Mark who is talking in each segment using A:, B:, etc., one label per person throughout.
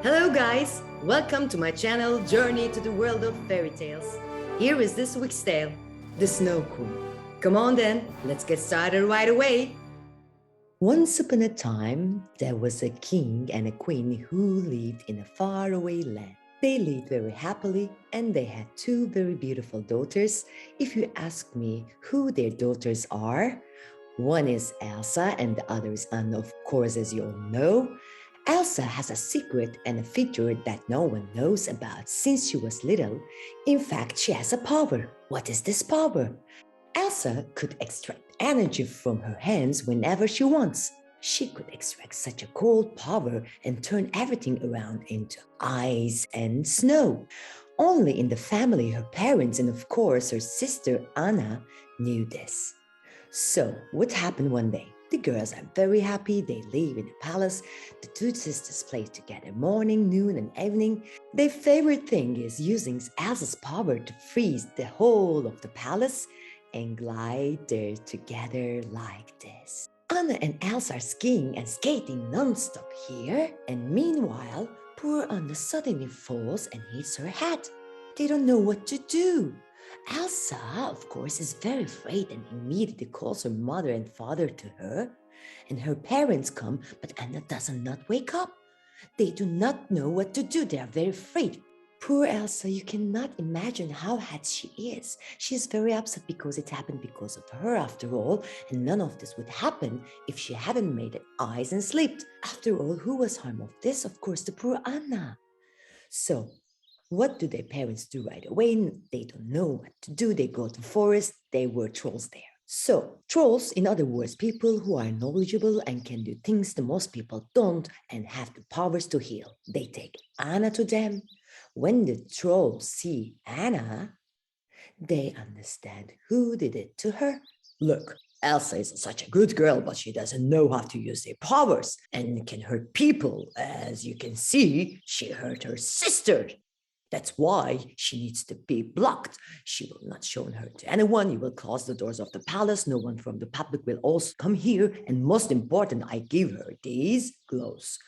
A: Hello guys, welcome to my channel Journey to the World of Fairy Tales. Here is this week's tale, The Snow Queen. Come on then, let's get started right away. Once upon a time, there was a king and a queen who lived in a faraway land. They lived very happily and they had two very beautiful daughters. If you ask me who their daughters are, one is Elsa and the other is Anna, of course, as you all know. Elsa has a secret and a feature that no one knows about since she was little. In fact, she has a power. What is this power? Elsa could extract energy from her hands whenever she wants. She could extract such a cold power and turn everything around into ice and snow. Only in the family, her parents and of course her sister Anna knew this. So, what happened one day? The girls are very happy, they live in a palace. The two sisters play together morning, noon and evening. Their favorite thing is using Elsa's power to freeze the whole of the palace and glide there together like this. Anna and Elsa are skiing and skating non-stop here, and meanwhile, poor Anna suddenly falls and hits her head. They don't know what to do. Elsa, of course, is very afraid and immediately calls her mother and father to her. And her parents come, but Anna does not wake up. They do not know what to do. They are very afraid. Poor Elsa, you cannot imagine how sad she is. She is very upset because it happened because of her after all, and none of this would happen if she hadn't made eyes and slept. After all, who was harmed of this? Of course, the poor Anna. So, what do their parents do right away? They don't know what to do. They go to the forest. There were trolls there. So, trolls, in other words, people who are knowledgeable and can do things that most people don't and have the powers to heal. They take Anna to them. When the trolls see Anna, they understand who did it to her. Look, Elsa is such a good girl, but she doesn't know how to use their powers and can hurt people. As you can see, she hurt her sister. That's why she needs to be blocked. She will not show her to anyone. You will close the doors of the palace. No one from the public will also come here. And most important, I give her these gloves.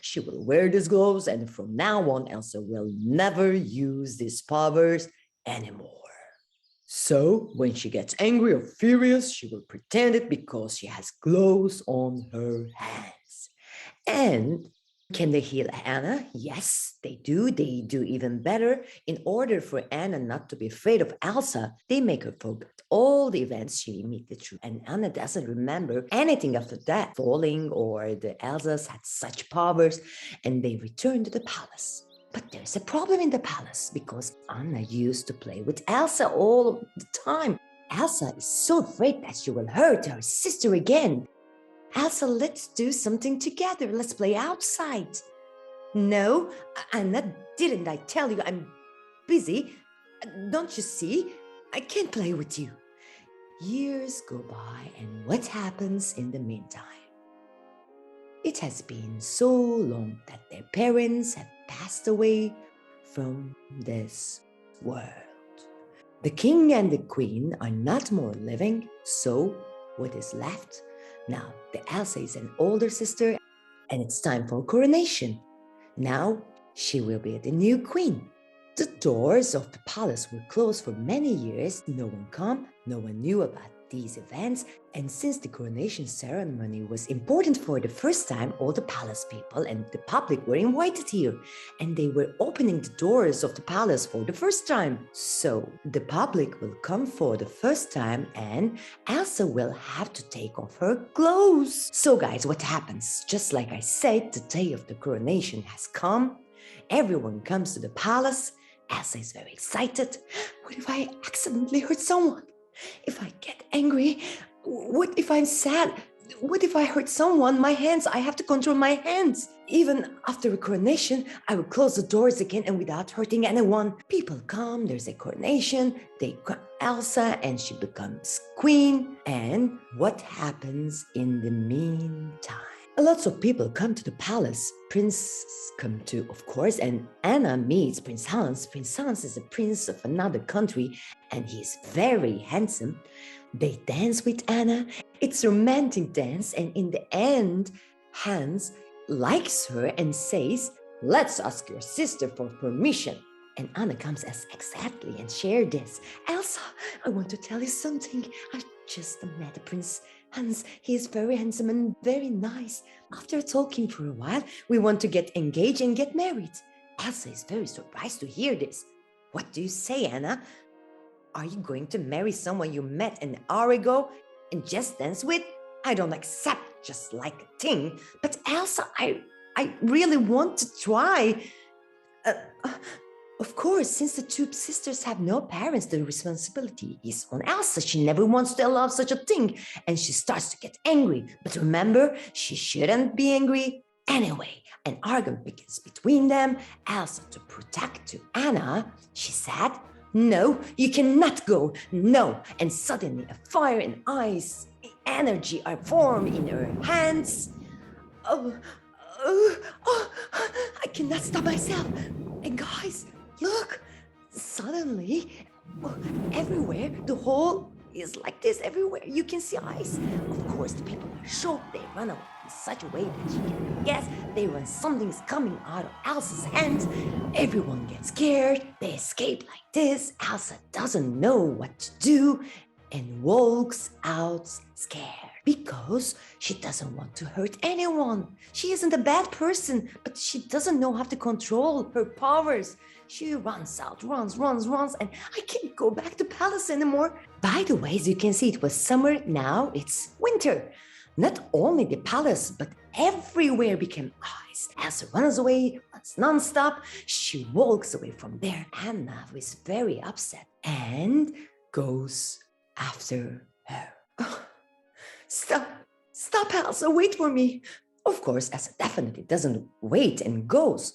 A: She will wear these gloves, and from now on, Elsa will never use these powers anymore. So, when she gets angry or furious, she will pretend it because she has gloves on her hands. And can they heal Anna? Yes, they do. They do even better. In order for Anna not to be afraid of Elsa, they make her forget all the events she meted through. And Anna doesn't remember anything after that. Falling or the Elsas had such powers, and they return to the palace. But there's a problem in the palace because Anna used to play with Elsa all the time. Elsa is so afraid that she will hurt her sister again. Elsa, let's do something together. Let's play outside. No, Anna, didn't I tell you I'm busy? Don't you see? I can't play with you. Years go by, and what happens in the meantime? It has been so long that their parents have passed away from this world. The king and the queen are not more living, so what is left? Now, the Elsa is an older sister, and it's time for coronation. Now, she will be the new queen. The doors of the palace were closed for many years. No one came, no one knew about these events, and since the coronation ceremony was important for the first time, all the palace people and the public were invited here, and they were opening the doors of the palace for the first time. So the public will come for the first time, and Elsa will have to take off her clothes. So guys, what happens? Just like I said, the day of the coronation has come. Everyone comes to the palace. Elsa is very excited. What if I accidentally hurt someone? If I get angry, what if I'm sad? What if I hurt someone? My hands, I have to control my hands. Even after a coronation, I will close the doors again and without hurting anyone. People come, there's a coronation, they crown Elsa and she becomes queen. And what happens in the meantime? Lots of people come to the palace. Princes come too, of course, and Anna meets Prince Hans. Prince Hans is a prince of another country, and he's very handsome. They dance with Anna. It's a romantic dance, and in the end, Hans likes her and says, let's ask your sister for permission. And Anna comes as exactly and share this. Elsa, I want to tell you something. I just met Prince Hans. He is very handsome and very nice. After talking for a while, we want to get engaged and get married. Elsa is very surprised to hear this. What do you say, Anna? Are you going to marry someone you met an hour ago and just dance with? I don't accept just like a thing. But Elsa, I really want to try. Of course, since the two sisters have no parents, the responsibility is on Elsa. She never wants to allow such a thing, and she starts to get angry. But remember, she shouldn't be angry. Anyway, an argument begins between them. Elsa, to protect to Anna, she said, "No, you cannot go, no." And suddenly a fire and ice energy are formed in her hands. I cannot stop myself. And guys, look, suddenly, everywhere, the hole is like this everywhere. You can see ice. Of course, the people are shocked. They run away in such a way that you can guess they run. Something's coming out of Elsa's hands. Everyone gets scared. They escape like this. Elsa doesn't know what to do and walks out scared because she doesn't want to hurt anyone. She isn't a bad person, but she doesn't know how to control her powers. She runs out, runs, and I can't go back to palace anymore. By the way, as you can see, it was summer, now it's winter. Not only the palace, but everywhere became ice. Elsa runs away, runs non-stop. She walks away from there. Anna is very upset and goes after her. Stop, Elsa, wait for me. Of course, Elsa definitely doesn't wait and goes.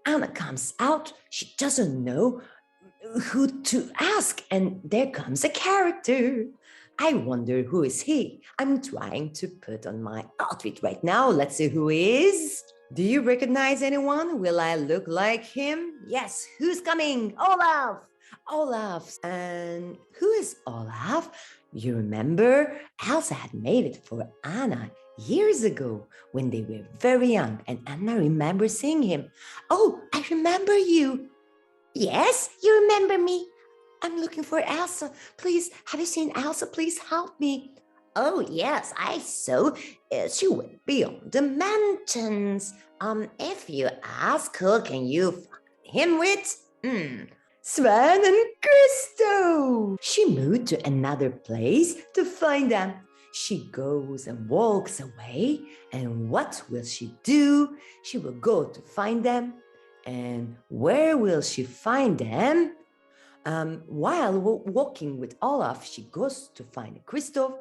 A: Anna comes out. She doesn't know who to ask, and there comes a character. I wonder who is he. I'm trying to put on my outfit right now. Let's see who is. Do you recognize anyone? Will I look like him? Yes, who's coming? Olaf. And who is Olaf? You remember? Elsa had made it for Anna years ago when they were very young, and Anna remembers seeing him. Oh, I remember you. Yes, you remember me. I'm looking for Elsa. Please, have you seen Elsa? Please help me. Oh, yes, I saw. She went beyond the mountains. If you ask, who can you find him with? Swan and Kristoff. She moved to another place to find them. She goes and walks away. And what will she do? She will go to find them. And where will she find them? While walking with Olaf, she goes to find Kristoff.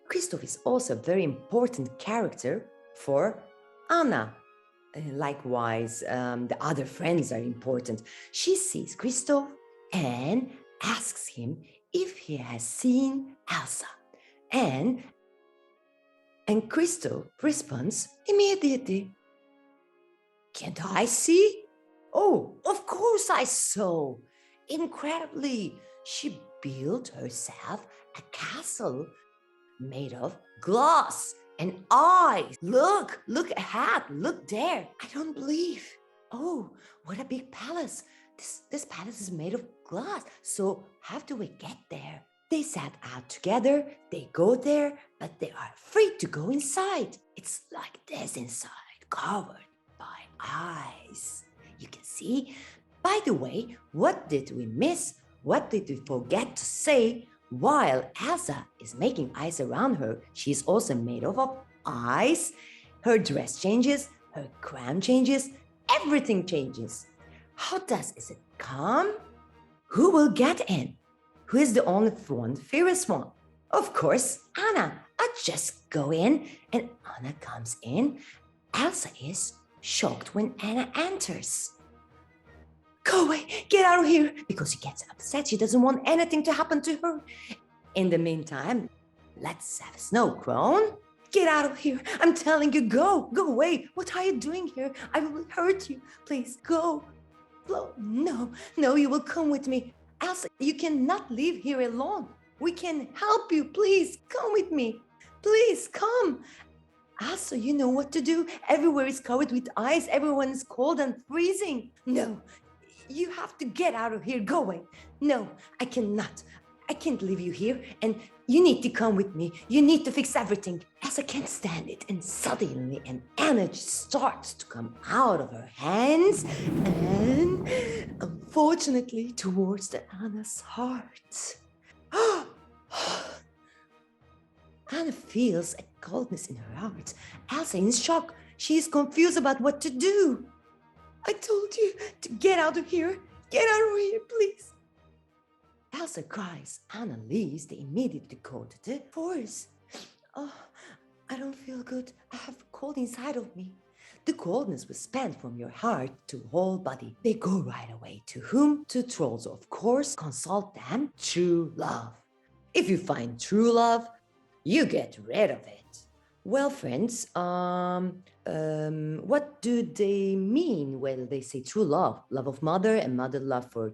A: Kristoff is also a very important character for Anna. Likewise, the other friends are important. She sees Kristoff and asks him if he has seen Elsa. And Kristoff responds immediately. Can't I see? Oh, of course I saw. Incredibly, she built herself a castle made of glass and eyes. Look ahead, look there. I don't believe. Oh, what a big palace. This palace is made of glass. So how do we get there? They set out together, they go there, but they are afraid to go inside. It's like this inside, covered by ice. You can see. By the way, what did we miss? What did we forget to say? While Elsa is making ice around her, she is also made of ice. Her dress changes, her crown changes, everything changes. How does it come? Who will get in? Who is the only one fearless one? Of course, Anna. I just go in and Anna comes in. Elsa is shocked when Anna enters. Go away, get out of here, because she gets upset. She doesn't want anything to happen to her. In the meantime, let's have a snow crown. Get out of here. I'm telling you, go away. What are you doing here? I will hurt you. Please go. No, you will come with me. Elsa, you cannot leave here alone. We can help you. Please come with me. Please come. Also, you know what to do. Everywhere is covered with ice. Everyone is cold and freezing. No, you have to get out of here. Go away. No, I cannot. I can't leave you here. And you need to come with me. You need to fix everything. Elsa can't stand it. And suddenly an energy starts to come out of her hands. And unfortunately, towards the Anna's heart. Anna feels a coldness in her heart. Elsa is in shock. She is confused about what to do. I told you to get out of here. Get out of here, please. Elsa cries. Anna leaves. They immediately go to the forest. Oh, I don't feel good. I have cold inside of me. The coldness was spent from your heart to whole body. They go right away. To whom? To trolls. Of course, consult them. True love. If you find true love, you get rid of it. Well, friends, what do they mean when they say true love? Love of mother and mother love for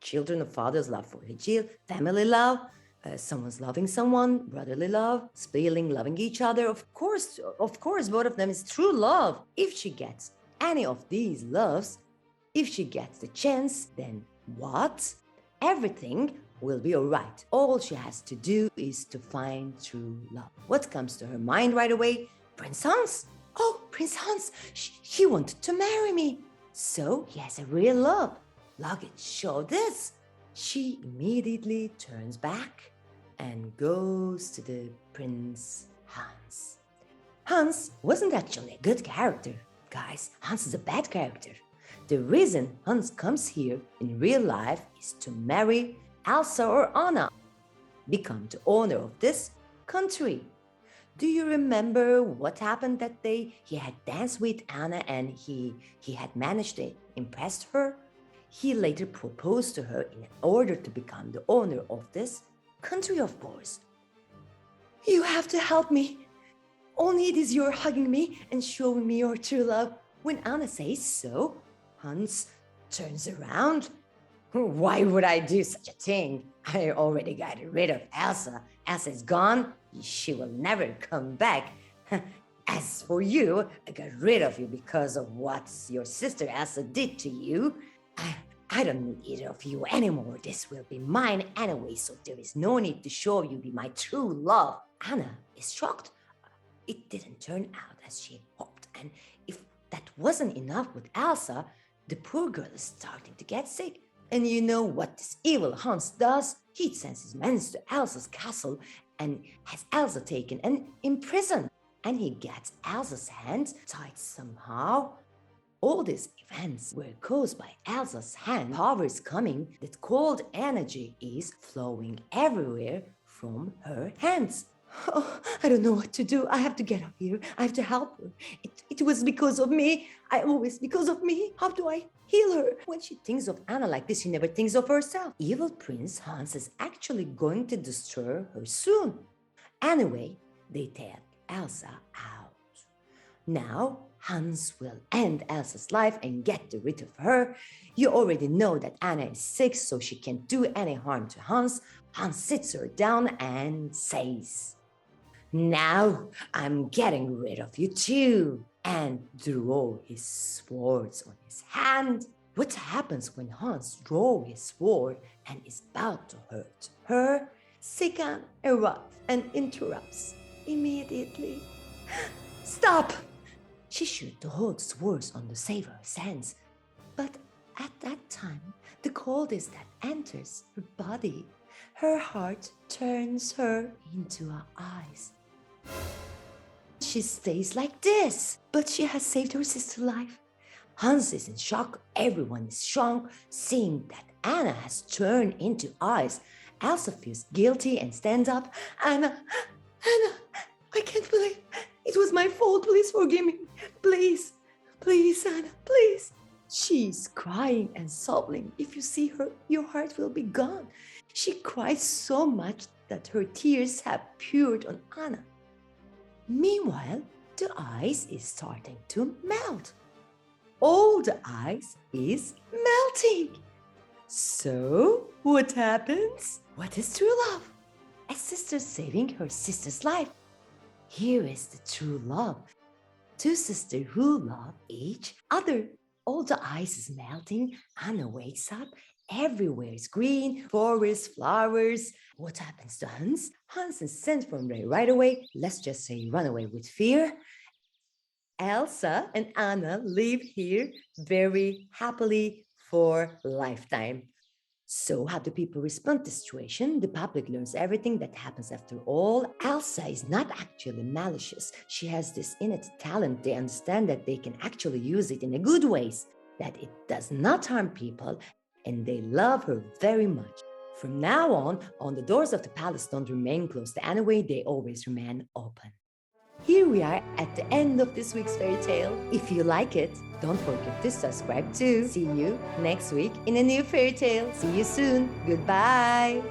A: children, of father's love for his child, family love, someone's loving someone, brotherly love, sibling loving each other. Of course, both of them is true love. If she gets any of these loves, if she gets the chance, then what? Everything will be all right. All she has to do is to find true love. What comes to her mind right away? Prince Hans. Oh, Prince Hans, he wanted to marry me. So he has a real love. Look, show this. She immediately turns back and goes to the Prince Hans. Hans wasn't actually a good character. Guys, Hans is a bad character. The reason Hans comes here in real life is to marry Elsa or Anna, become the owner of this country. Do you remember what happened that day? He had danced with Anna and he had managed to impress her. He later proposed to her in order to become the owner of this country, of course. You have to help me. Only it is your hugging me and showing me your true love. When Anna says so, Hans turns around. Why would I do such a thing? I already got rid of Elsa. Elsa is gone. She will never come back. As for you, I got rid of you because of what your sister Elsa did to you. I don't need either of you anymore. This will be mine anyway, so there is no need to show you my true love. Anna is shocked. It didn't turn out as she hoped. And if that wasn't enough with Elsa, the poor girl is starting to get sick. And you know what this evil Hans does? He sends his men to Elsa's castle and has Elsa taken and imprisoned. And he gets Elsa's hands tied somehow. All these events were caused by Elsa's hand. Power is coming, that cold energy is flowing everywhere from her hands. Oh, I don't know what to do. I have to get up here. I have to help her. It was because of me. Because of me. How do I heal her? When she thinks of Anna like this, she never thinks of herself. Evil Prince Hans is actually going to destroy her soon. Anyway, they take Elsa out. Now, Hans will end Elsa's life and get rid of her. You already know that Anna is sick, so she can't do any harm to Hans. Hans sits her down and says, "Now I'm getting rid of you too," and draw his swords on his hand. What happens when Hans draws his sword and is about to hurt her? Sikan erupts and interrupts immediately. Stop! She should hold swords on the saver's hands, but at that time, the coldness that enters her body, her heart turns her into her eyes. She stays like this, but she has saved her sister's life. Hans is in shock. Everyone is shocked, seeing that Anna has turned into ice. Elsa feels guilty and stands up. Anna, I can't believe it was my fault. Please forgive me. Please, Anna, please. She's crying and sobbing. If you see her, your heart will be gone. She cries so much that her tears have poured on Anna. Meanwhile, the ice is starting to melt. All the ice is melting. So, what happens? What is true love? A sister saving her sister's life. Here is the true love. Two sisters who love each other. All the ice is melting. Anna wakes up. Everywhere is green, forests, flowers. What happens to Hans? Hans is sent from there right away. Let's just say run away with fear. Elsa and Anna live here very happily for lifetime. So how do people respond to the situation? The public learns everything that happens after all. Elsa is not actually malicious. She has this innate talent. They understand that they can actually use it in a good ways, that it does not harm people, and they love her very much. From now on the doors of the palace don't remain closed. Anyway, they always remain open. Here we are at the end of this week's fairy tale. If you like it, don't forget to subscribe too. See you next week in a new fairy tale. See you soon. Goodbye.